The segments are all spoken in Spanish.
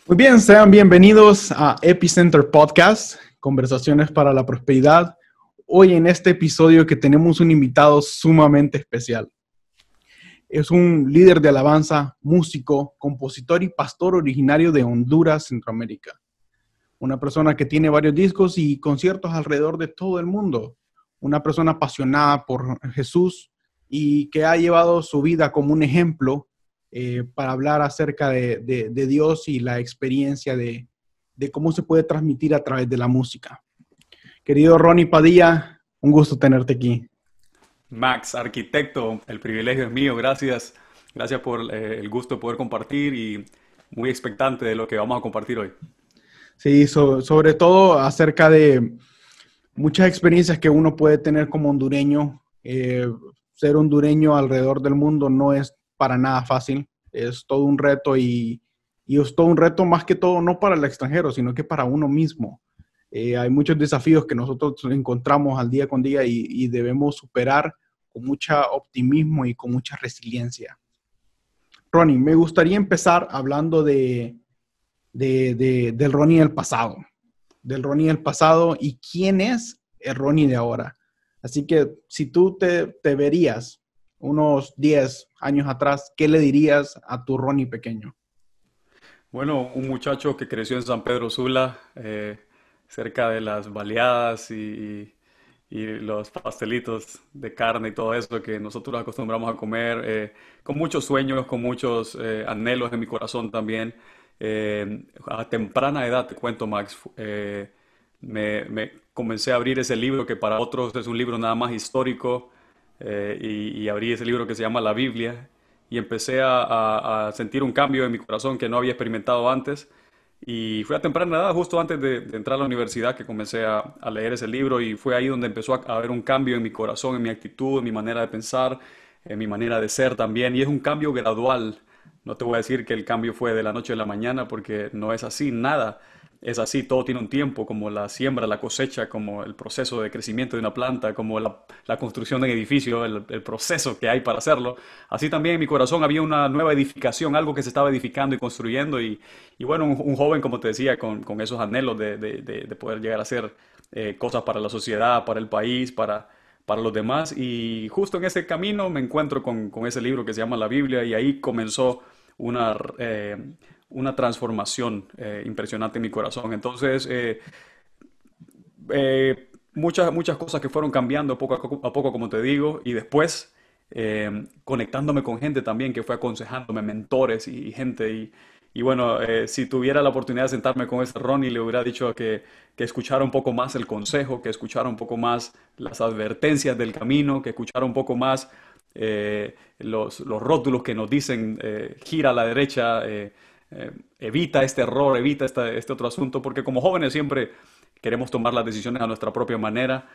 Muy bien, sean bienvenidos a Epicenter Podcast, Conversaciones para la Prosperidad. Hoy en este episodio que tenemos un invitado sumamente especial. Es un líder de alabanza, músico, compositor y pastor originario de Honduras, Centroamérica. Una persona que tiene varios discos y conciertos alrededor de todo el mundo. Una persona apasionada por Jesús y que ha llevado su vida como un ejemplo para hablar acerca de Dios y la experiencia de cómo se puede transmitir a través de la música. Querido Ronnie Padilla, un gusto tenerte aquí. Max, arquitecto, el privilegio es mío, gracias. Gracias por el gusto de poder compartir y muy expectante de lo que vamos a compartir hoy. Sí, sobre todo acerca de muchas experiencias que uno puede tener como hondureño. Ser hondureño alrededor del mundo no es para nada fácil. Es todo un reto y es todo un reto más que todo no para el extranjero, sino que para uno mismo. Hay muchos desafíos que nosotros encontramos al día con día y debemos superar con mucho optimismo y con mucha resiliencia. Ronnie, me gustaría empezar hablando del Ronnie del pasado. Del Ronnie del pasado y quién es el Ronnie de ahora. Así que si tú te verías unos 10 años atrás, ¿qué le dirías a tu Ronnie pequeño? Bueno, un muchacho que creció en San Pedro Sula, cerca de las baleadas y los pastelitos de carne y todo eso que nosotros acostumbramos a comer, con muchos sueños, con muchos anhelos en mi corazón también. A temprana edad, te cuento, Max, me comencé a abrir ese libro que para otros es un libro nada más histórico, y abrí ese libro que se llama La Biblia y empecé a sentir un cambio en mi corazón que no había experimentado antes. Y fue a temprana edad, justo antes de entrar a la universidad, que comencé a leer ese libro y fue ahí donde empezó a haber un cambio en mi corazón, en mi actitud, en mi manera de pensar, en mi manera de ser también. Y es un cambio gradual. No te voy a decir que el cambio fue de la noche a la mañana porque no es así, nada. Es así, todo tiene un tiempo, como la siembra, la cosecha, como el proceso de crecimiento de una planta, como la construcción de un edificio, el proceso que hay para hacerlo. Así también en mi corazón había una nueva edificación, algo que se estaba edificando y construyendo. Y bueno, un joven, como te decía, con esos anhelos de poder llegar a hacer cosas para la sociedad, para el país, para los demás. Y justo en ese camino me encuentro con ese libro que se llama La Biblia y ahí comenzó una, eh, una transformación impresionante en mi corazón. Entonces, muchas cosas que fueron cambiando a poco, como te digo, y después conectándome con gente también que fue aconsejándome, mentores y gente. Y bueno, si tuviera la oportunidad de sentarme con ese Ronnie, le hubiera dicho que escuchara un poco más el consejo, que escuchara un poco más las advertencias del camino, que escuchara un poco más los rótulos que nos dicen gira a la derecha, evita este error, evita este otro asunto, porque como jóvenes siempre queremos tomar las decisiones a nuestra propia manera,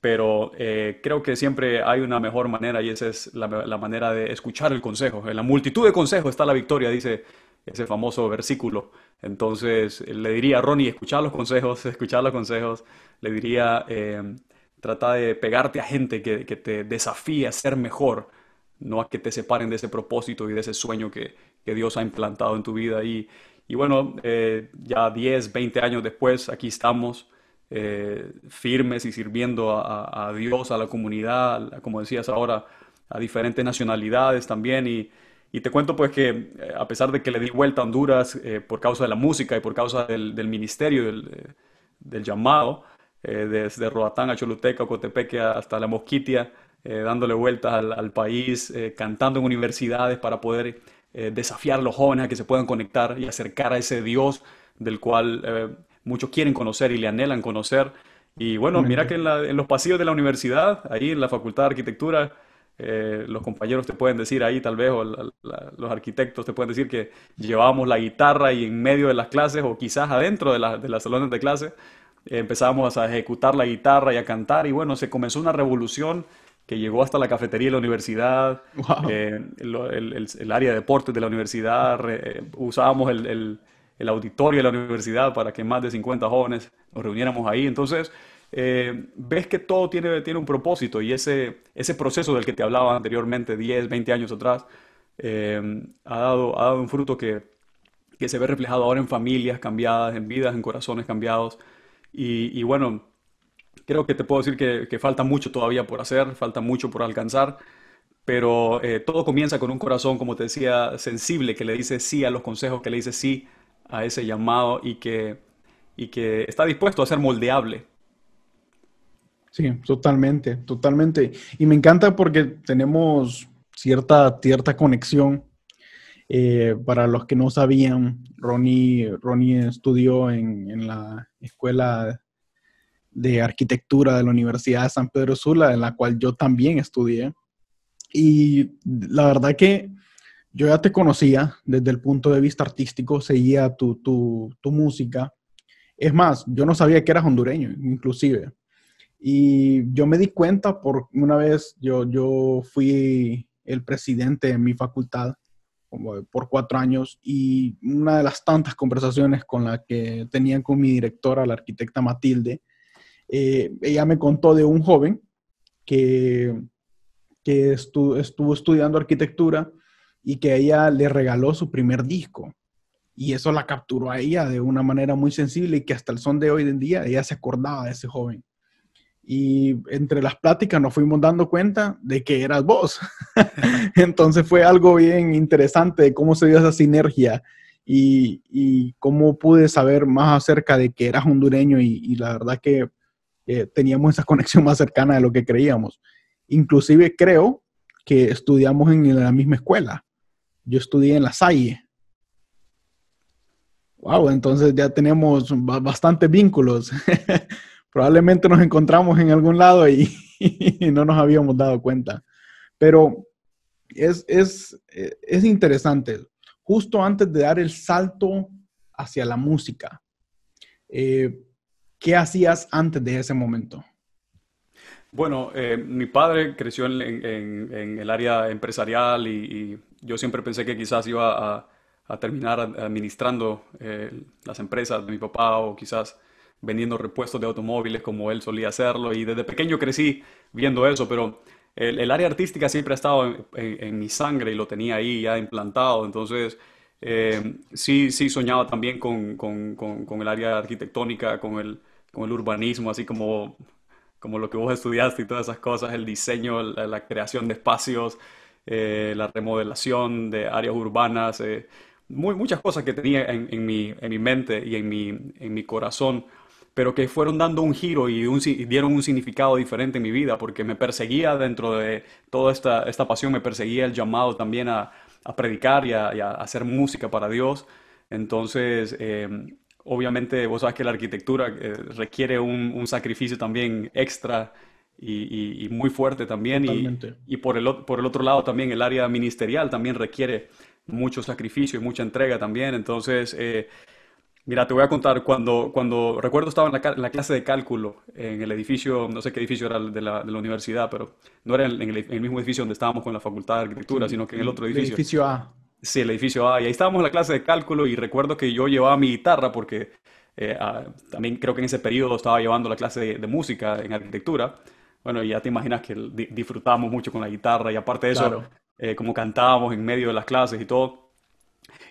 pero creo que siempre hay una mejor manera y esa es la manera de escuchar el consejo. En la multitud de consejos está la victoria, dice ese famoso versículo. Entonces le diría a Ronnie, escuchar los consejos, escuchar los consejos. Le diría, trata de pegarte a gente que te desafíe a ser mejor, no a que te separen de ese propósito y de ese sueño que Dios ha implantado en tu vida. Y bueno, ya 10 20 años después, aquí estamos firmes y sirviendo a Dios, a la comunidad, como decías ahora, a diferentes nacionalidades también. Y te cuento pues que a pesar de que le di vuelta a Honduras por causa de la música y por causa del ministerio, del llamado, desde Roatán a Choluteca, Cotepeque hasta La Mosquitia, dándole vueltas al país, cantando en universidades para poder desafiar a los jóvenes a que se puedan conectar y acercar a ese Dios del cual muchos quieren conocer y le anhelan conocer. Y bueno, mira que en los pasillos de la universidad, ahí en la Facultad de Arquitectura, los compañeros te pueden decir ahí tal vez, o los arquitectos te pueden decir que llevábamos la guitarra y en medio de las clases o quizás adentro de las salones de clase empezábamos a ejecutar la guitarra y a cantar y bueno, se comenzó una revolución que llegó hasta la cafetería de la universidad, Wow. el área de deportes de la universidad, usábamos el auditorio de la universidad para que más de 50 jóvenes nos reuniéramos ahí. Entonces, ves que todo tiene un propósito y ese proceso del que te hablaba anteriormente, 10 20 años atrás, ha dado un fruto que se ve reflejado ahora en familias cambiadas, en vidas, en corazones cambiados. Y bueno, creo que te puedo decir que falta mucho todavía por hacer, falta mucho por alcanzar, pero todo comienza con un corazón, como te decía, sensible, que le dice sí a los consejos, que le dice sí a ese llamado y que está dispuesto a ser moldeable. Sí, totalmente, totalmente. Y me encanta porque tenemos cierta conexión. Para los que no sabían, Ronnie estudió en la Escuela de Arquitectura de la Universidad de San Pedro Sula, en la cual yo también estudié. Y la verdad que yo ya te conocía desde el punto de vista artístico, seguía tu música. Es más, yo no sabía que eras hondureño, inclusive. Y yo me di cuenta por una vez, yo fui el presidente de mi facultad como por 4 años y una de las tantas conversaciones con la que tenían con mi directora, la arquitecta Matilde, ella me contó de un joven que, que estuvo estudiando arquitectura y que ella le regaló su primer disco. Y eso la capturó a ella de una manera muy sensible y que hasta el son de hoy en día ella se acordaba de ese joven. Y entre las pláticas nos fuimos dando cuenta de que eras vos. Entonces fue algo bien interesante de cómo se dio esa sinergia y cómo pude saber más acerca de que eras hondureño y la verdad que teníamos esa conexión más cercana de lo que creíamos. Inclusive creo que estudiamos en la misma escuela. Yo estudié en La Salle. Wow, entonces ya tenemos bastantes vínculos. Probablemente nos encontramos en algún lado y no nos habíamos dado cuenta. Pero es interesante. Justo antes de dar el salto hacia la música, eh, ¿qué hacías antes de ese momento? Bueno, mi padre creció en el área empresarial y yo siempre pensé que quizás iba a terminar administrando las empresas de mi papá o quizás vendiendo repuestos de automóviles como él solía hacerlo. Y desde pequeño crecí viendo eso, pero el área artística siempre ha estado en mi sangre y lo tenía ahí ya implantado. Entonces, sí, sí soñaba también con el área arquitectónica, con el urbanismo, así como lo que vos estudiaste y todas esas cosas, el diseño, la creación de espacios, la remodelación de áreas urbanas, muchas cosas que tenía en mi mente y en mi corazón, pero que fueron dando un giro y dieron un significado diferente en mi vida, porque me perseguía dentro de toda esta pasión, me perseguía el llamado también a predicar y a hacer música para Dios. Entonces, obviamente, vos sabes que la arquitectura requiere un sacrificio también extra y muy fuerte también. Totalmente. Y por el otro lado también el área ministerial también requiere mucho sacrificio y mucha entrega también. Entonces, mira, te voy a contar, cuando recuerdo estaba en la clase de cálculo en el edificio, no sé qué edificio era el de la universidad, pero no era en el mismo edificio donde estábamos con la Facultad de Arquitectura, Sí, sino que en el otro el edificio. edificio A. Sí, el edificio A. Y ahí estábamos en la clase de cálculo y recuerdo que yo llevaba mi guitarra porque también creo que en ese periodo estaba llevando la clase de música en arquitectura. Bueno, y ya te imaginas que disfrutábamos mucho con la guitarra y aparte de eso, Claro. como cantábamos en medio de las clases y todo.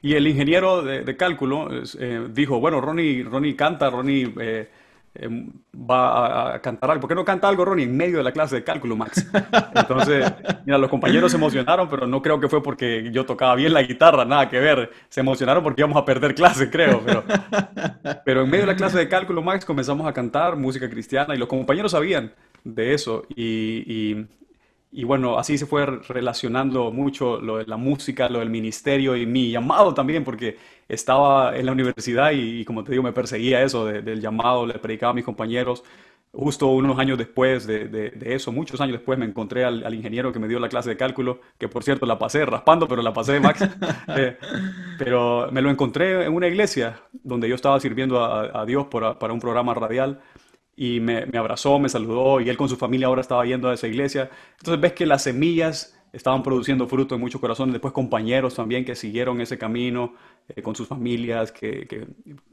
Y el ingeniero de cálculo dijo, bueno, Ronnie canta, Ronnie va a cantar algo. ¿Por qué no canta algo, Ronnie, en medio de la clase de cálculo, Max? Entonces, mira, los compañeros se emocionaron, pero no creo que fue porque yo tocaba bien la guitarra, nada que ver. Se emocionaron porque íbamos a perder clase, creo. Pero en medio de la clase de cálculo, Max, comenzamos a cantar música cristiana y los compañeros sabían de eso. Y bueno, así se fue relacionando mucho lo de la música, lo del ministerio y mi llamado también, porque estaba en la universidad y como te digo, me perseguía eso del llamado, le predicaba a mis compañeros. Justo unos años después de eso, muchos años después, me encontré al ingeniero que me dio la clase de cálculo, que por cierto la pasé raspando, pero la pasé, Max. Eh, pero me lo encontré en una iglesia donde yo estaba sirviendo a Dios para un programa radial y me abrazó, me saludó y él con su familia ahora estaba yendo a esa iglesia. Entonces ves que las semillas estaban produciendo fruto en muchos corazones, después compañeros también que siguieron ese camino con sus familias, que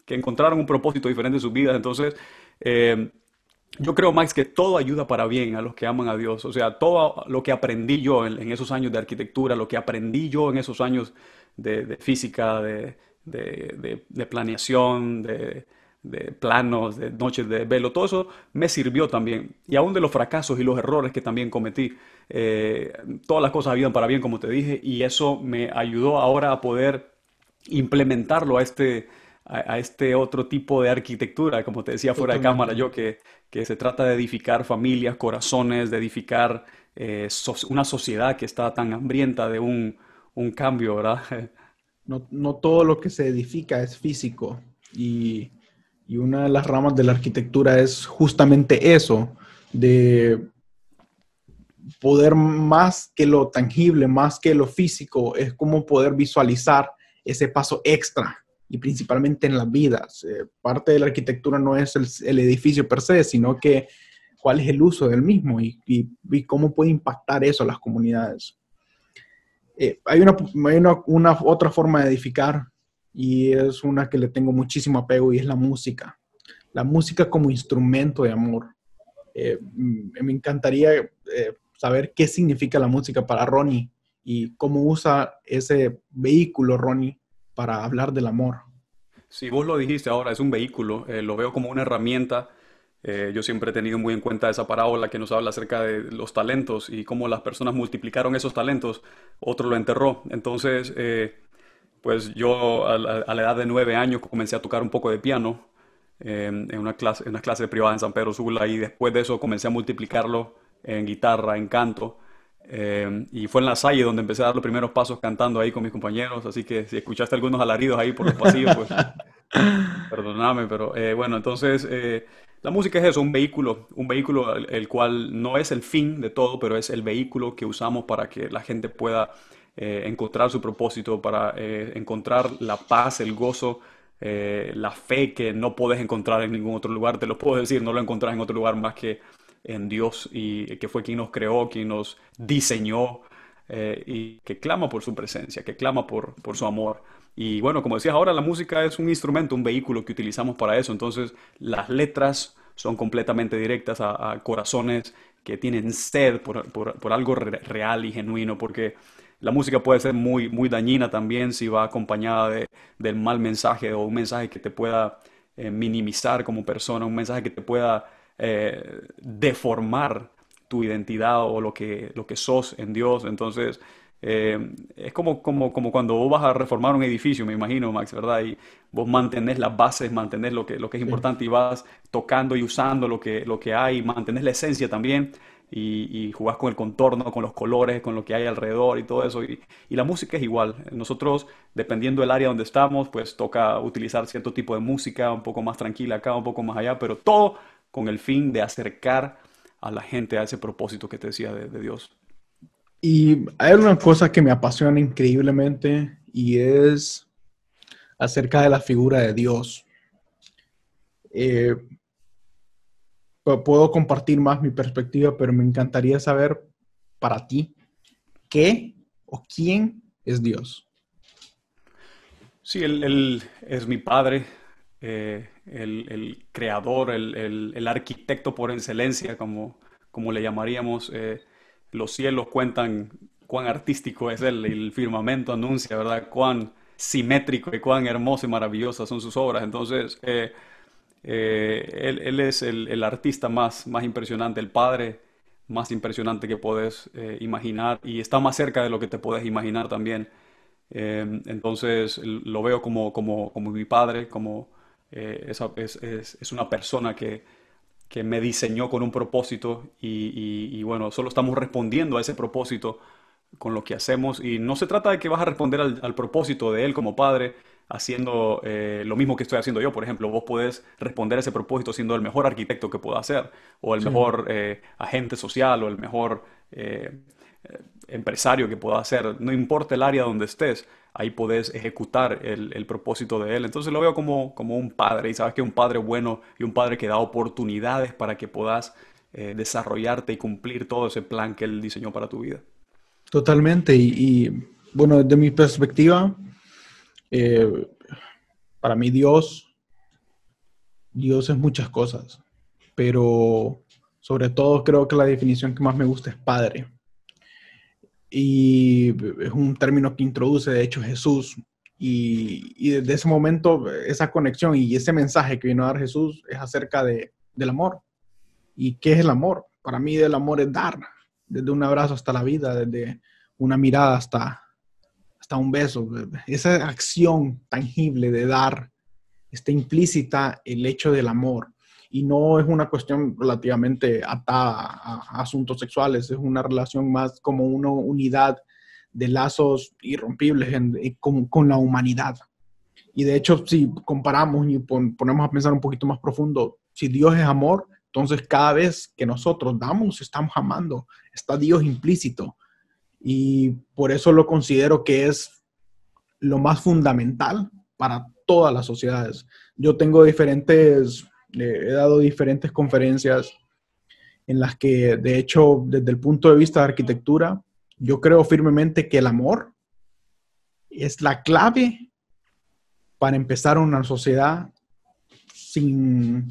encontraron un propósito diferente en sus vidas. Entonces, eh, yo creo, Max, que todo ayuda para bien a los que aman a Dios. O sea, todo lo que aprendí yo en esos años de arquitectura, lo que aprendí yo en esos años de física, de planeación, de planos, de noches de velo, todo eso me sirvió también. Y aún de los fracasos y los errores que también cometí, eh, todas las cosas habían para bien, como te dije, y eso me ayudó ahora a poder implementarlo a este otro tipo de arquitectura, como te decía fuera de cámara, Totalmente. yo que se trata de edificar familias, corazones, de edificar una sociedad que está tan hambrienta de un cambio, ¿verdad? No, no todo lo que se edifica es físico y, y una de las ramas de la arquitectura es justamente eso, de poder más que lo tangible, más que lo físico, es como poder visualizar ese paso extra y principalmente en las vidas. Parte de la arquitectura no es el edificio per se, sino que cuál es el uso del mismo y cómo puede impactar eso a las comunidades. Hay una otra forma de edificar y es una que le tengo muchísimo apego y es la música. La música como instrumento de amor. Me encantaría saber qué significa la música para Ronnie y cómo usa ese vehículo Ronnie para hablar del amor. Si vos lo dijiste ahora, es un vehículo, lo veo como una herramienta. Yo siempre he tenido muy en cuenta esa parábola que nos habla acerca de los talentos y cómo las personas multiplicaron esos talentos, otro lo enterró. Entonces, pues yo a la edad de 9 años comencé a tocar un poco de piano en una clase privada en San Pedro Sula y después de eso comencé a multiplicarlo en guitarra, en canto. Y fue en la Salle donde empecé a dar los primeros pasos cantando ahí con mis compañeros, así que si escuchaste algunos alaridos ahí por los pasillos, pues perdóname, pero bueno, entonces la música es eso, un vehículo el cual no es el fin de todo, pero es el vehículo que usamos para que la gente pueda encontrar su propósito, para encontrar la paz, el gozo, la fe que no puedes encontrar en ningún otro lugar. Te lo puedo decir, no lo encontrás en otro lugar más que en Dios y que fue quien nos creó, quien nos diseñó y que clama por su presencia, que clama por su amor. Y bueno, como decías ahora, la música es un instrumento, un vehículo que utilizamos para eso. Entonces, las letras son completamente directas a corazones que tienen sed por algo real y genuino, porque la música puede ser muy, muy dañina también si va acompañada del mal mensaje o un mensaje que te pueda minimizar como persona, un mensaje que te pueda deformar tu identidad o lo que sos en Dios. Entonces, es como cuando vos vas a reformar un edificio, me imagino, Max, ¿verdad? Y vos mantenés las bases, mantenés lo que es Sí. importante y vas tocando y usando lo que hay, mantenés la esencia también y jugás con el contorno, con los colores, con lo que hay alrededor y todo eso. Y la música es igual. Nosotros, dependiendo del área donde estamos, pues toca utilizar cierto tipo de música, un poco más tranquila acá, un poco más allá, pero todo con el fin de acercar a la gente a ese propósito que te decía de Dios. Y hay una cosa que me apasiona increíblemente y es acerca de la figura de Dios. Eh, Puedo compartir más mi perspectiva, pero me encantaría saber para ti qué o quién es Dios. Sí, él es mi padre, el creador, el arquitecto por excelencia, como le llamaríamos. Los cielos cuentan cuán artístico es él, y el firmamento anuncia, ¿verdad? Cuán simétrico y cuán hermoso y maravillosas son sus obras. Entonces, él es el artista más impresionante, el padre más impresionante que puedes imaginar y está más cerca de lo que te puedes imaginar también. Entonces lo veo como mi padre, como es una persona que me diseñó con un propósito y bueno, solo estamos respondiendo a ese propósito con lo que hacemos y no se trata de que vas a responder al propósito de él como padre haciendo lo mismo que estoy haciendo yo. Por ejemplo, vos podés responder a ese propósito siendo el mejor arquitecto que pueda ser o el Sí. mejor agente social o el mejor empresario que pueda ser. No importa el área donde estés, ahí podés ejecutar el propósito de él. Entonces lo veo como un padre y sabes que un padre bueno y un padre que da oportunidades para que puedas desarrollarte y cumplir todo ese plan que él diseñó para tu vida. Totalmente. Bueno, desde mi perspectiva, eh, para mí Dios es muchas cosas, pero sobre todo creo que la definición que más me gusta es Padre. Y es un término que introduce, de hecho, Jesús. Y desde ese momento, esa conexión y ese mensaje que vino a dar Jesús es acerca del amor. ¿Y qué es el amor? Para mí el amor es dar, desde un abrazo hasta la vida, desde una mirada hasta un beso. Esa acción tangible de dar está implícita el hecho del amor. Y no es una cuestión relativamente atada a asuntos sexuales, es una relación más como una unidad de lazos irrompibles con la humanidad. Y de hecho, si comparamos y ponemos a pensar un poquito más profundo, si Dios es amor, entonces cada vez que nosotros damos, estamos amando, está Dios implícito. Y por eso lo considero que es lo más fundamental para todas las sociedades. Yo tengo he dado diferentes conferencias en las que, de hecho, desde el punto de vista de arquitectura, yo creo firmemente que el amor es la clave para empezar una sociedad sin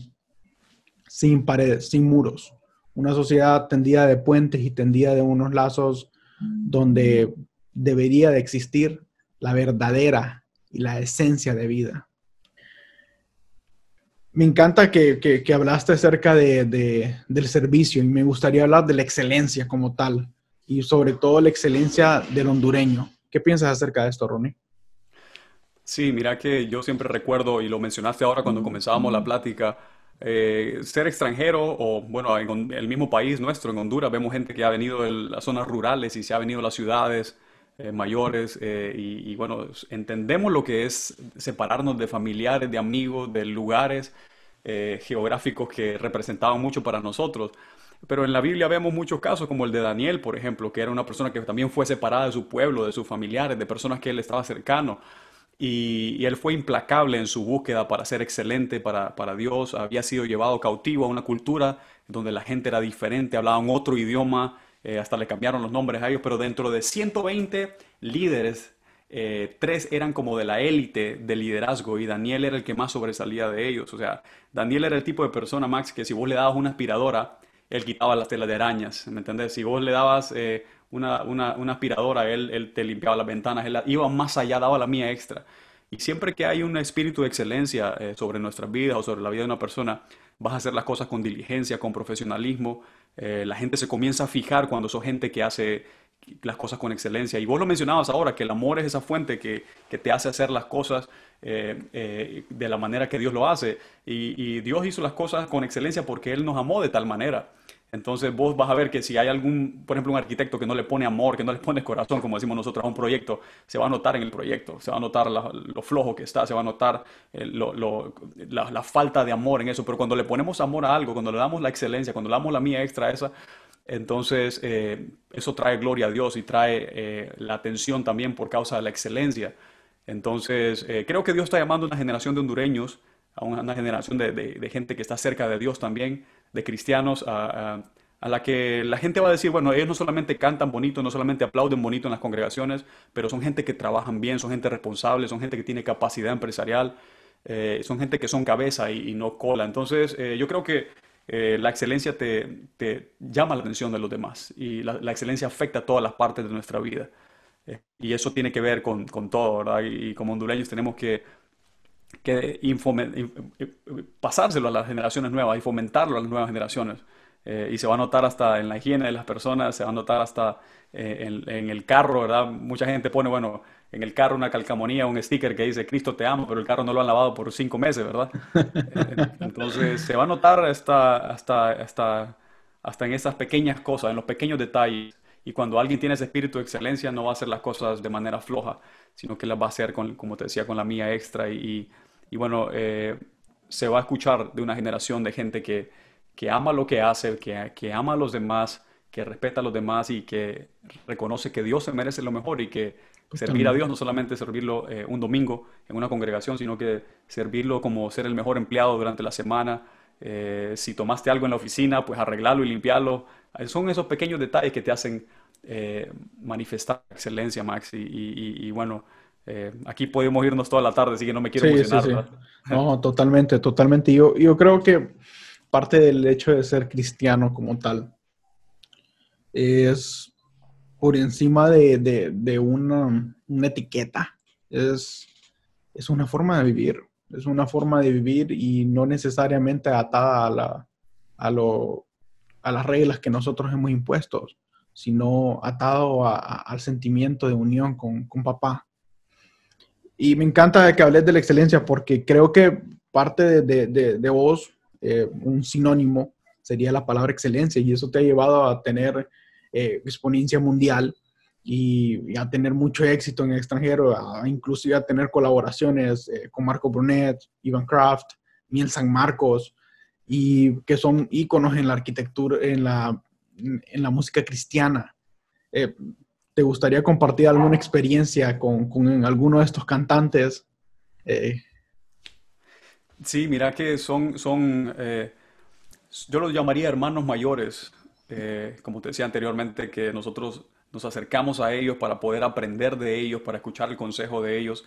paredes, sin muros. Una sociedad tendida de puentes y tendida de unos lazos donde debería de existir la verdadera y la esencia de vida. Me encanta que hablaste acerca del servicio y me gustaría hablar de la excelencia como tal y sobre todo la excelencia del hondureño. ¿Qué piensas acerca de esto, Ronnie? Sí, mira que yo siempre recuerdo, y lo mencionaste ahora cuando comenzábamos la plática, ser extranjero o, bueno, en el mismo país nuestro, en Honduras, vemos gente que ha venido de las zonas rurales y se ha venido a las ciudades mayores y, bueno, entendemos lo que es separarnos de familiares, de amigos, de lugares geográficos que representaban mucho para nosotros. Pero en la Biblia vemos muchos casos como el de Daniel, por ejemplo, que era una persona que también fue separada de su pueblo, de sus familiares, de personas que él estaba cercano. Y él fue implacable en su búsqueda para ser excelente para Dios. Había sido llevado cautivo a una cultura donde la gente era diferente, hablaban otro idioma, hasta le cambiaron los nombres a ellos, pero dentro de 120 líderes, tres eran como de la élite del liderazgo y Daniel era el que más sobresalía de ellos. O sea, Daniel era el tipo de persona, Max, que si vos le dabas una aspiradora, él quitaba las telas de arañas, ¿me entendés? Si vos le dabas una aspiradora, él te limpiaba las ventanas, él iba más allá, daba la mía extra. Y siempre que hay un espíritu de excelencia sobre nuestras vidas o sobre la vida de una persona, vas a hacer las cosas con diligencia, con profesionalismo. La gente se comienza a fijar cuando sos gente que hace las cosas con excelencia. Y vos lo mencionabas ahora, que el amor es esa fuente que te hace hacer las cosas de la manera que Dios lo hace. Y Dios hizo las cosas con excelencia porque Él nos amó de tal manera. Entonces vos vas a ver que si hay algún, por ejemplo, un arquitecto que no le pone amor, que no le pone corazón, como decimos nosotros, a un proyecto, se va a notar en el proyecto, se va a notar lo flojo que está, se va a notar la falta de amor en eso. Pero cuando le ponemos amor a algo, cuando le damos la excelencia, cuando le damos la mía extra a esa, entonces eso trae gloria a Dios y trae la atención también por causa de la excelencia. Entonces creo que Dios está llamando a una generación de hondureños, a una generación de gente que está cerca de Dios también, de cristianos, a la que la gente va a decir, bueno, ellos no solamente cantan bonito, no solamente aplauden bonito en las congregaciones, pero son gente que trabajan bien, son gente responsable, son gente que tiene capacidad empresarial, son gente que son cabeza y no cola. Entonces, yo creo que la excelencia te llama la atención de los demás y la excelencia afecta a todas las partes de nuestra vida. Y eso tiene que ver con todo, ¿verdad? Y como hondureños tenemos que pasárselo a las generaciones nuevas y fomentarlo a las nuevas generaciones. Y se va a notar hasta en la higiene de las personas, se va a notar hasta en el carro, ¿verdad? Mucha gente pone, bueno, en el carro una calcamonía, un sticker que dice Cristo te amo, pero el carro no lo han lavado por 5 meses, ¿verdad? Entonces se va a notar hasta en esas pequeñas cosas, en los pequeños detalles. Y cuando alguien tiene ese espíritu de excelencia, no va a hacer las cosas de manera floja, sino que las va a hacer, como te decía, con la mía extra. Y bueno, se va a escuchar de una generación de gente que ama lo que hace, que ama a los demás, que respeta a los demás y que reconoce que Dios se merece lo mejor y que servir a Totalmente. Dios no solamente servirlo un domingo en una congregación, sino que servirlo como ser el mejor empleado durante la semana. Si tomaste algo en la oficina, pues arreglarlo y limpiarlo. Son esos pequeños detalles que te hacen manifestar excelencia, Max. Y bueno, aquí podemos irnos toda la tarde, así que no me quiero Sí, sí, emocionar, sí. ¿verdad? No, totalmente, totalmente. Yo creo que parte del hecho de ser cristiano como tal es por encima de una etiqueta. Es es una forma de vivir. Es una forma de vivir y no necesariamente atada a, lo, a las reglas que nosotros hemos impuesto, sino atado al sentimiento de unión con papá. Y me encanta que hables de la excelencia porque creo que parte de vos, un sinónimo, sería la palabra excelencia y eso te ha llevado a tener exponencia mundial y a tener mucho éxito en el extranjero, inclusive a tener colaboraciones con Marco Brunet, Ivan Kraft, Miel San Marcos, y que son íconos en la arquitectura, en la música cristiana. Eh, ¿Te gustaría compartir alguna experiencia con alguno de estos cantantes? Eh, Sí, mira que yo los llamaría hermanos mayores, como te decía anteriormente, que nosotros nos acercamos a ellos para poder aprender de ellos, para escuchar el consejo de ellos.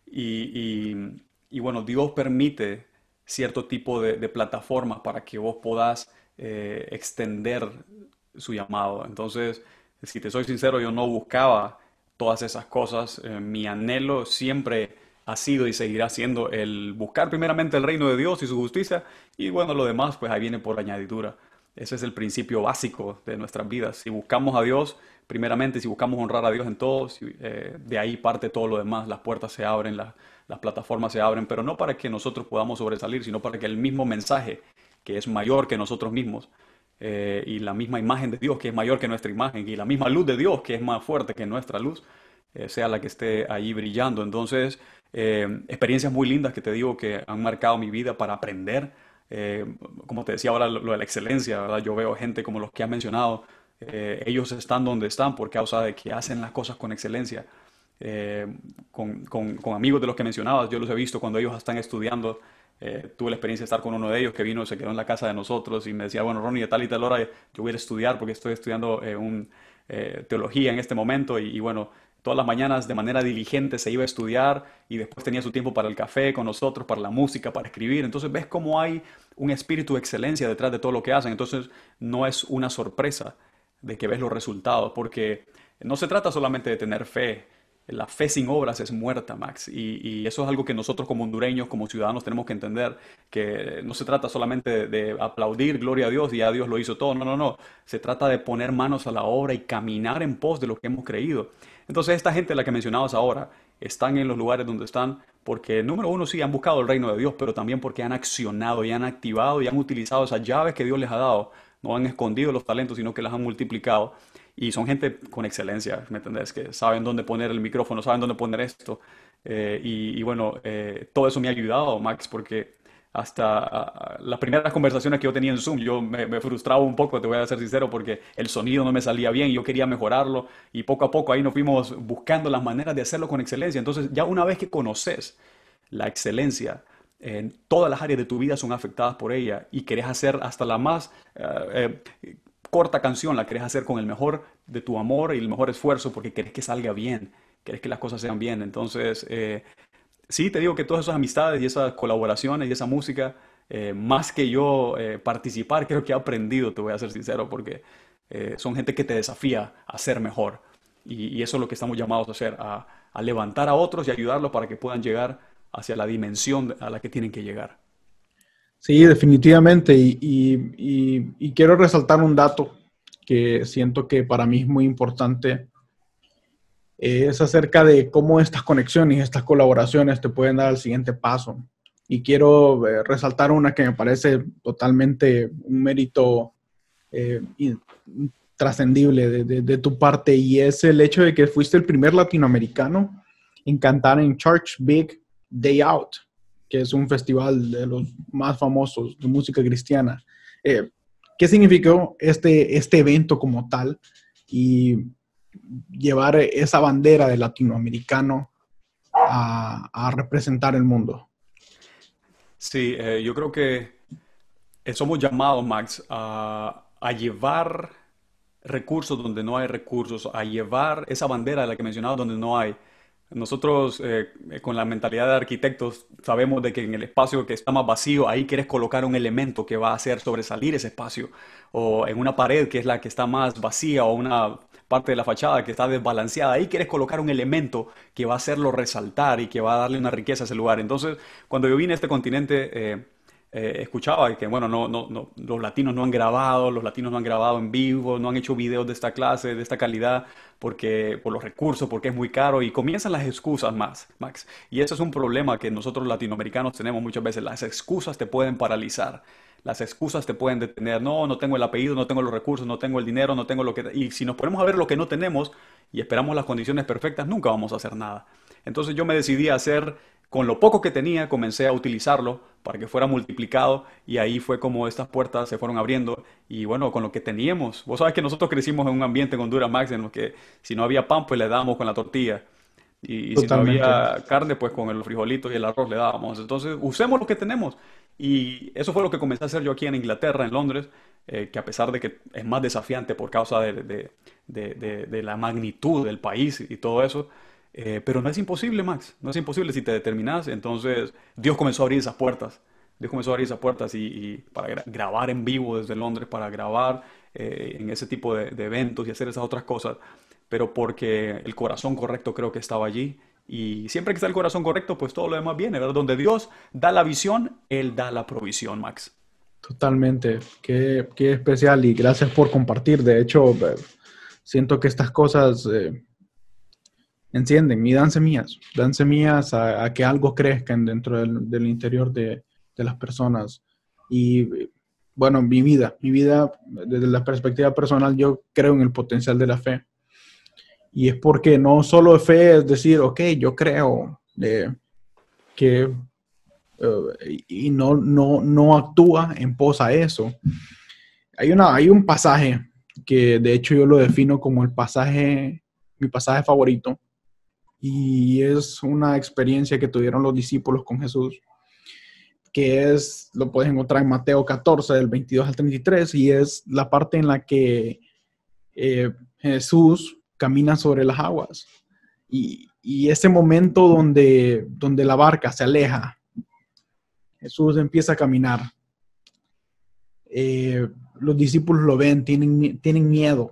Y bueno, Dios permite cierto tipo de plataformas para que vos podás extender su llamado. Entonces, si te soy sincero, yo no buscaba todas esas cosas. Mi anhelo siempre ha sido y seguirá siendo el buscar primeramente el reino de Dios y su justicia, y bueno, lo demás pues ahí viene por añadidura. Ese es el principio básico de nuestras vidas. Si buscamos a Dios primeramente, si buscamos honrar a Dios en todo, de ahí parte todo lo demás. Las puertas se abren, las plataformas se abren, pero no para que nosotros podamos sobresalir, sino para que el mismo mensaje, que es mayor que nosotros mismos, y la misma imagen de Dios, que es mayor que nuestra imagen, y la misma luz de Dios, que es más fuerte que nuestra luz, sea la que esté ahí brillando. Entonces, experiencias muy lindas que te digo que han marcado mi vida para aprender. Eh, Como te decía ahora, lo de la excelencia, ¿verdad? Yo veo gente como los que has mencionado, ellos están donde están por causa de que hacen las cosas con excelencia. Eh, con amigos de los que mencionabas, yo los he visto cuando ellos están estudiando. Tuve la experiencia de estar con uno de ellos que vino, se quedó en la casa de nosotros y me decía, bueno, Ronnie, de tal y tal hora yo voy a ir a estudiar porque estoy estudiando teología en este momento y bueno, todas las mañanas de manera diligente se iba a estudiar y después tenía su tiempo para el café con nosotros, para la música, para escribir. Entonces ves cómo hay un espíritu de excelencia detrás de todo lo que hacen. Entonces no es una sorpresa de que ves los resultados, porque no se trata solamente de tener fe. La fe sin obras es muerta, Max. Y eso es algo que nosotros como hondureños, como ciudadanos, tenemos que entender, que no se trata solamente de aplaudir, gloria a Dios, y ya Dios lo hizo todo. No, no, no. Se trata de poner manos a la obra y caminar en pos de lo que hemos creído. Entonces, esta gente, la que mencionabas ahora, están en los lugares donde están porque, número uno, sí, han buscado el reino de Dios, pero también porque han accionado y han activado y han utilizado esas llaves que Dios les ha dado. No han escondido los talentos, sino que las han multiplicado. Y son gente con excelencia, ¿me entendés? Que saben dónde poner el micrófono, saben dónde poner esto. Y bueno, todo eso me ha ayudado, Max, porque hasta las primeras conversaciones que yo tenía en Zoom, yo me frustraba un poco, te voy a ser sincero, porque el sonido no me salía bien y yo quería mejorarlo. Y poco a poco ahí nos fuimos buscando las maneras de hacerlo con excelencia. Entonces, ya una vez que conoces la excelencia, en todas las áreas de tu vida son afectadas por ella y querés hacer hasta la más corta canción, la querés hacer con el mejor de tu amor y el mejor esfuerzo porque querés que salga bien, querés que las cosas sean bien. Entonces, sí, te digo que todas esas amistades y esas colaboraciones y esa música, más que yo participar, creo que he aprendido, te voy a ser sincero, porque son gente que te desafía a ser mejor. Y eso es lo que estamos llamados a hacer, a levantar a otros y ayudarlos para que puedan llegar hacia la dimensión a la que tienen que llegar. sí, definitivamente. Y quiero resaltar un dato que siento que para mí es muy importante. Es acerca de cómo estas conexiones, estas colaboraciones te pueden dar el siguiente paso. Y quiero resaltar una que me parece totalmente un mérito trascendible de tu parte y es el hecho de que fuiste el primer latinoamericano en cantar en Church Big Day Out, que es un festival de los más famosos de música cristiana. Eh, ¿Qué significó este evento como tal y llevar esa bandera de latinoamericano a representar el mundo? Sí, yo creo que somos llamados, Max, a llevar recursos donde no hay recursos, a llevar esa bandera de la que mencionaba donde no hay. Nosotros, con la mentalidad de arquitectos, sabemos de que en el espacio que está más vacío, ahí quieres colocar un elemento que va a hacer sobresalir ese espacio, o en una pared que es la que está más vacía, o una parte de la fachada que está desbalanceada. Ahí quieres colocar un elemento que va a hacerlo resaltar y que va a darle una riqueza a ese lugar. Entonces, cuando yo vine a este continente, escuchaba que, bueno, los latinos no han grabado, los latinos no han grabado en vivo, no han hecho videos de esta clase, de esta calidad, porque, por los recursos, porque es muy caro, y comienzan las excusas más, Max. Y ese es un problema que nosotros latinoamericanos tenemos muchas veces. Las excusas te pueden paralizar. Las excusas te pueden detener. No, no tengo el apellido, no tengo los recursos, no tengo el dinero, no tengo lo que... Y si nos ponemos a ver lo que no tenemos y esperamos las condiciones perfectas, nunca vamos a hacer nada. Entonces yo me decidí a hacer, con lo poco que tenía, comencé a utilizarlo para que fuera multiplicado, y ahí fue como estas puertas se fueron abriendo. Y bueno, con lo que teníamos, vos sabes que nosotros crecimos en un ambiente en Honduras, Max, en lo que si no había pan, pues le dábamos con la tortilla. Y si no Totalmente. había carne, pues con los frijolitos y el arroz le dábamos. Entonces, usemos lo que tenemos. Y eso fue lo que comencé a hacer yo aquí en Inglaterra, en Londres, que a pesar de que es más desafiante por causa de la magnitud del país y todo eso, pero no es imposible, Max, no es imposible si te determinas. Entonces, Dios comenzó a abrir esas puertas. Dios comenzó a abrir esas puertas y para grabar en vivo desde Londres, para grabar en ese tipo de eventos y hacer esas otras cosas, pero porque el corazón correcto creo que estaba allí. Y siempre que está el corazón correcto, pues todo lo demás viene, ¿verdad? Donde Dios da la visión, Él da la provisión, Max. Totalmente. Qué especial y gracias por compartir. De hecho, siento que estas cosas encienden y dan semillas a que algo crezca dentro del interior de las personas. Y bueno, mi vida, desde la perspectiva personal, yo creo en el potencial de la fe. Y es porque no solo fe es decir, ok, yo creo que y no actúa en pos a eso. Hay un pasaje que de hecho yo lo defino como mi pasaje favorito, y es una experiencia que tuvieron los discípulos con Jesús, lo puedes encontrar en Mateo 14, del 22 al 33, y es la parte en la que Jesús camina sobre las aguas. Y ese momento donde la barca se aleja, Jesús empieza a caminar. Los discípulos lo ven, tienen miedo.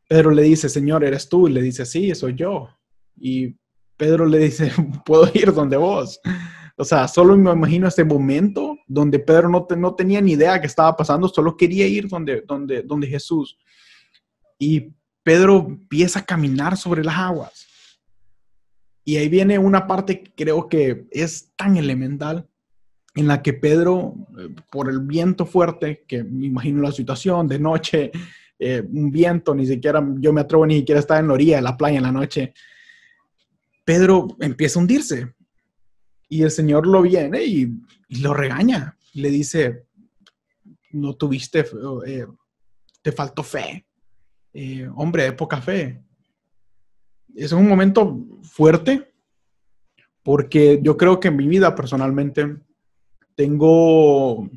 Pedro le dice, Señor, ¿eres tú? Y le dice, sí, soy yo. Y Pedro le dice, puedo ir donde vos. O sea, solo me imagino este momento donde Pedro no tenía ni idea qué estaba pasando, solo quería ir donde Jesús. Y Pedro empieza a caminar sobre las aguas. Y ahí viene una parte que creo que es tan elemental, en la que Pedro, por el viento fuerte, que me imagino la situación de noche, un viento, ni siquiera, yo me atrevo ni siquiera a estar en la orilla de la playa en la noche, Pedro empieza a hundirse. Y el Señor lo viene y lo regaña. Y le dice, no tuviste, te faltó fe. Hombre de poca fe. Es un momento fuerte porque yo creo que en mi vida personalmente tengo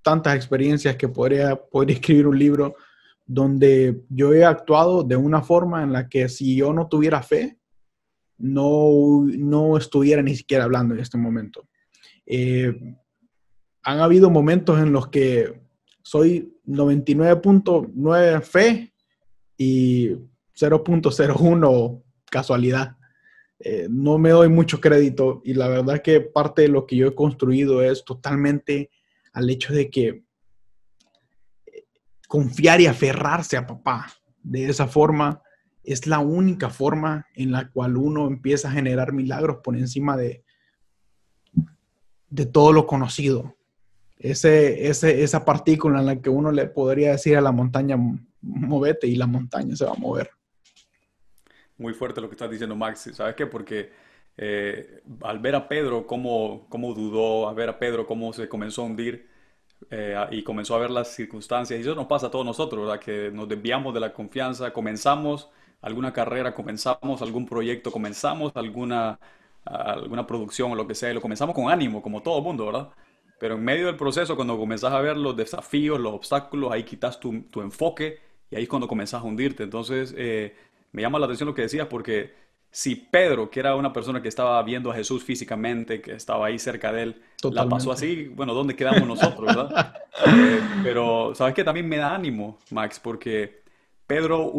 tantas experiencias que podría escribir un libro donde yo he actuado de una forma en la que si yo no tuviera fe, no estuviera ni siquiera hablando en este momento. Han habido momentos en los que soy 99.9 fe y 0.01 casualidad. No me doy mucho crédito, y la verdad que parte de lo que yo he construido es totalmente al hecho de que confiar y aferrarse a papá de esa forma es la única forma en la cual uno empieza a generar milagros por encima de todo lo conocido. Esa partícula en la que uno le podría decir a la montaña, movete, y la montaña se va a mover. Muy fuerte lo que estás diciendo, Max. ¿Sabes qué? Porque al ver a Pedro cómo dudó, a ver a Pedro cómo se comenzó a hundir, y comenzó a ver las circunstancias, y eso nos pasa a todos nosotros, ¿verdad? Que nos desviamos de la confianza, comenzamos alguna carrera, comenzamos algún proyecto, comenzamos alguna producción o lo que sea, y lo comenzamos con ánimo, como todo mundo, ¿verdad? Pero en medio del proceso, cuando comenzás a ver los desafíos, los obstáculos, ahí quitas tu enfoque, y ahí es cuando comenzás a hundirte. Entonces, me llama la atención lo que decías, porque si Pedro, que era una persona que estaba viendo a Jesús físicamente, que estaba ahí cerca de él, la pasó Totalmente. así, bueno, ¿dónde quedamos nosotros, verdad? Pero, ¿sabes qué? También me da ánimo, Max, porque Pedro,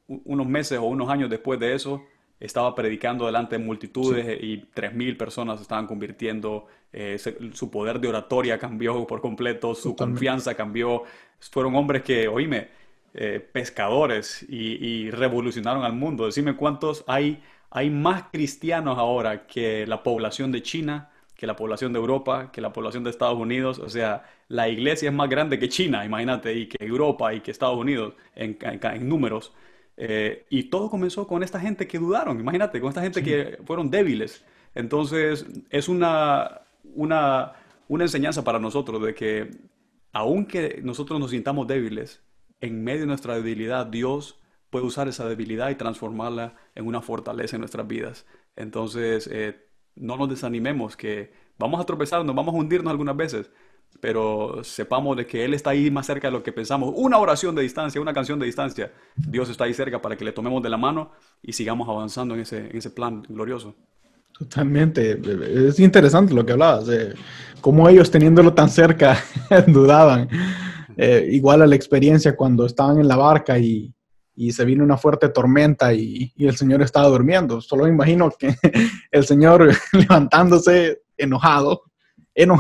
unos meses o unos años después de eso, estaba predicando delante de Sí, multitudes y 3.000 personas se estaban convirtiendo. Su poder de oratoria cambió por completo, su totalmente. confianza cambió. Fueron hombres que, oíme, pescadores y revolucionaron al mundo. Decime cuántos hay más cristianos ahora que la población de China, que la población de Europa, que la población de Estados Unidos. O sea, la iglesia es más grande que China, imagínate, y que Europa y que Estados Unidos en números. Y todo comenzó con esta gente que dudaron, imagínate, con esta gente Sí, que fueron débiles. Entonces, es una, una enseñanza para nosotros de que aunque nosotros nos sintamos débiles, en medio de nuestra debilidad, Dios puede usar esa debilidad y transformarla en una fortaleza en nuestras vidas. Entonces, no nos desanimemos, que vamos a tropezar, nos vamos a hundirnos algunas veces, pero sepamos de que Él está ahí más cerca de lo que pensamos. Una oración de distancia, una canción de distancia. Dios está ahí cerca para que le tomemos de la mano y sigamos avanzando en ese plan glorioso. totalmente. Es interesante lo que hablabas, cómo ellos teniéndolo tan cerca dudaban. Igual a la experiencia cuando estaban en la barca y se vino una fuerte tormenta y el Señor estaba durmiendo. Solo me imagino que el Señor levantándose enojado, Yo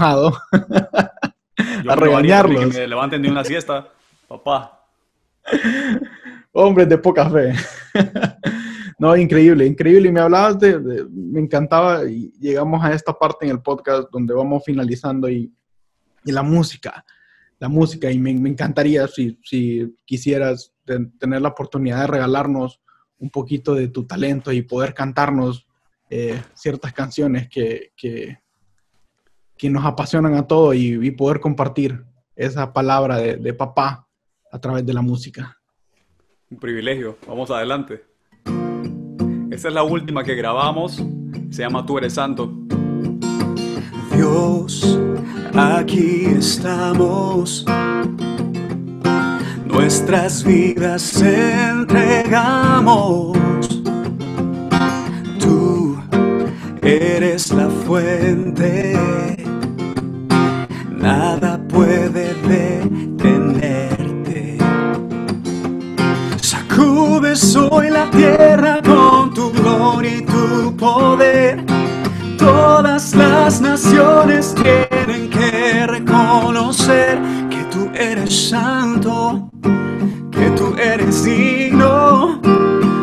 a me enojaría también que regañarlos. me levanten de una siesta. Papá, Hombres de poca fe. No, increíble, increíble. Y me hablabas me encantaba, y llegamos a esta parte en el podcast donde vamos finalizando y la música, y me encantaría si quisieras tener la oportunidad de regalarnos un poquito de tu talento y poder cantarnos ciertas canciones que nos apasionan a todos y poder compartir esa palabra de papá a través de la música. un privilegio. Vamos adelante. Esta es la última que grabamos. Se llama Tú eres santo. Dios, aquí estamos. Nuestras vidas entregamos. Tú eres la fuente. Nada puede detenerte. Sacudes hoy la tierra con tu gloria y tu poder. Todas las naciones tienen que reconocer que tú eres santo, que tú eres digno,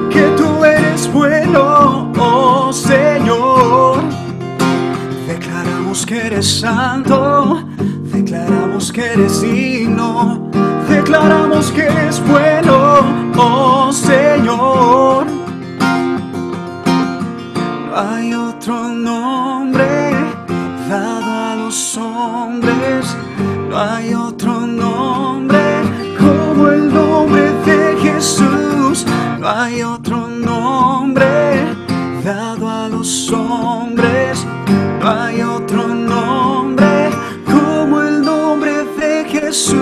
que tú eres bueno, oh Señor. Declaramos que eres santo, declaramos que eres digno, declaramos que eres bueno, oh Señor. No hay otro nombre dado a los hombres, no hay otro nombre como el nombre de Jesús, no hay otro nombre dado a los hombres, no hay otro nombre como el nombre de Jesús.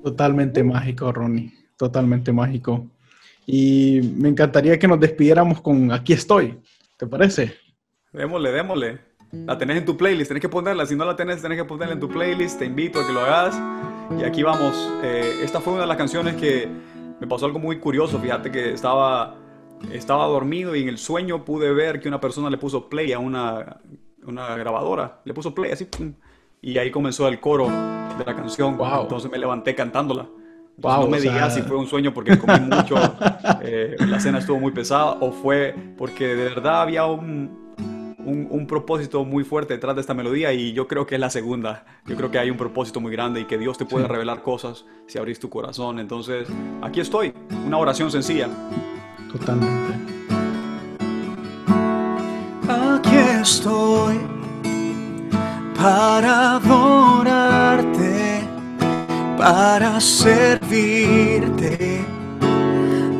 Totalmente mágico, Ronnie, totalmente mágico. Y me encantaría que nos despidiéramos con Aquí estoy, ¿te parece? Démosle, démosle. La tenés en tu playlist, tenés que ponerla. Si no la tenés, tenés que ponerla en tu playlist. Te invito a que lo hagas. Y aquí vamos. Esta fue una de las canciones que me pasó algo muy curioso. Fíjate que estaba dormido y en el sueño pude ver que una persona le puso play a una grabadora. Le puso play así, pum, y ahí comenzó el coro de la canción. Wow, Entonces me levanté cantándola. Entonces no wow, o me digas si sea, fue un sueño porque comí mucho, la cena estuvo muy pesada, o fue porque de verdad había un propósito muy fuerte detrás de esta melodía, y yo creo que es la segunda. Yo creo que hay un propósito muy grande y que Dios te puede sí, revelar cosas si abrís tu corazón. Entonces, aquí estoy, una oración sencilla. totalmente. Aquí estoy para adorarte, para servirte,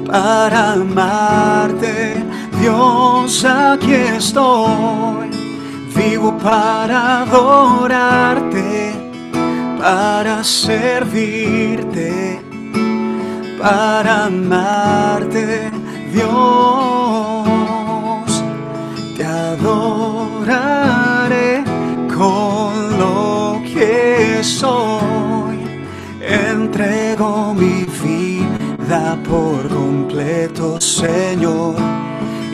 para amarte. Dios, aquí estoy, vivo para adorarte, para servirte, para amarte. Dios, te adoraré con lo que soy, entrego mi vida por completo, Señor,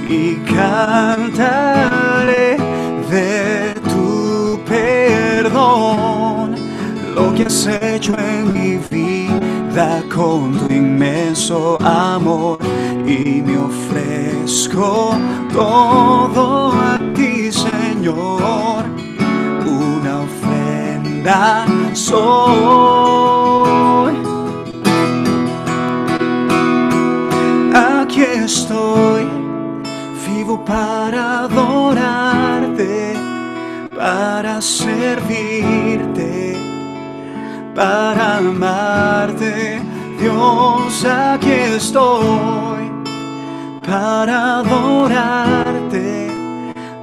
y cantaré de tu perdón, lo que has hecho en mi vida con tu inmenso amor, y me ofrezco todo a ti, Señor, una ofrenda soy. Aquí estoy, vivo para adorarte, para servirte, para amarte. Dios, aquí estoy, para adorarte,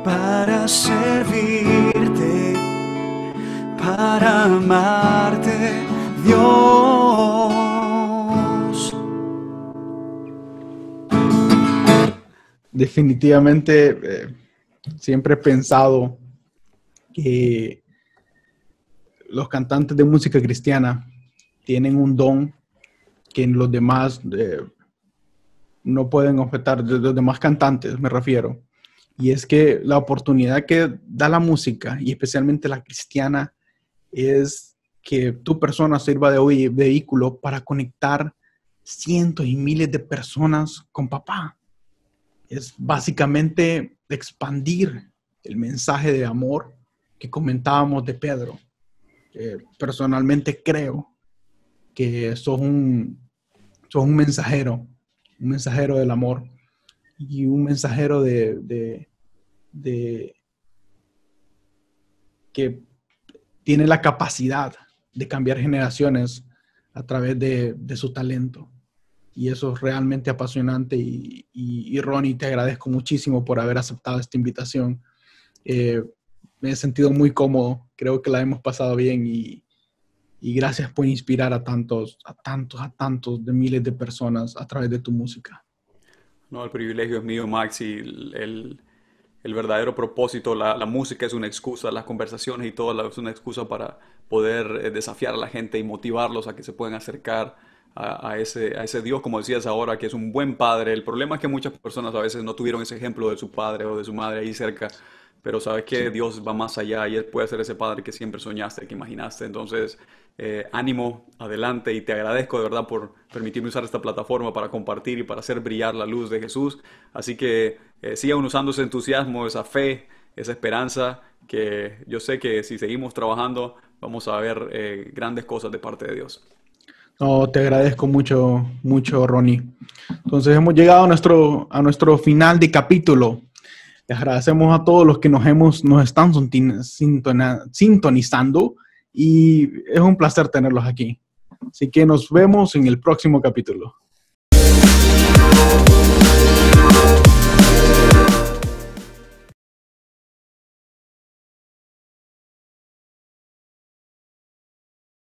para servirte, para amarte, Dios. Definitivamente, siempre he pensado que los cantantes de música cristiana tienen un don que los demás no pueden objetar, de los demás cantantes me refiero, y es que la oportunidad que da la música, y especialmente la cristiana, es que tu persona sirva de vehículo para conectar cientos y miles de personas con papá. Es básicamente expandir el mensaje de amor que comentábamos de Pedro. Personalmente creo que sos un mensajero del amor y un mensajero de que tiene la capacidad de cambiar generaciones a través de su talento. Y eso es realmente apasionante. Y Ronnie, te agradezco muchísimo por haber aceptado esta invitación. Me he sentido muy cómodo. Creo que la hemos pasado bien y gracias por inspirar a tantos de miles de personas a través de tu música. No, el privilegio es mío, Max, y el verdadero propósito, la música es una excusa, las conversaciones y todo es una excusa para poder desafiar a la gente y motivarlos a que se puedan acercar a ese Dios, como decías ahora, que es un buen padre. El problema es que muchas personas a veces no tuvieron ese ejemplo de su padre o de su madre ahí cerca, pero sabes que Dios va más allá y Él puede ser ese padre que siempre soñaste, que imaginaste. Entonces, ánimo, adelante, y te agradezco de verdad por permitirme usar esta plataforma para compartir y para hacer brillar la luz de Jesús. Así que sigan usando ese entusiasmo, esa fe, esa esperanza, que yo sé que si seguimos trabajando vamos a ver grandes cosas de parte de Dios. No, te agradezco mucho, mucho, Ronnie. Entonces hemos llegado a nuestro final de capítulo. Les agradecemos a todos los que nos están sintonizando y es un placer tenerlos aquí. Así que nos vemos en el próximo capítulo.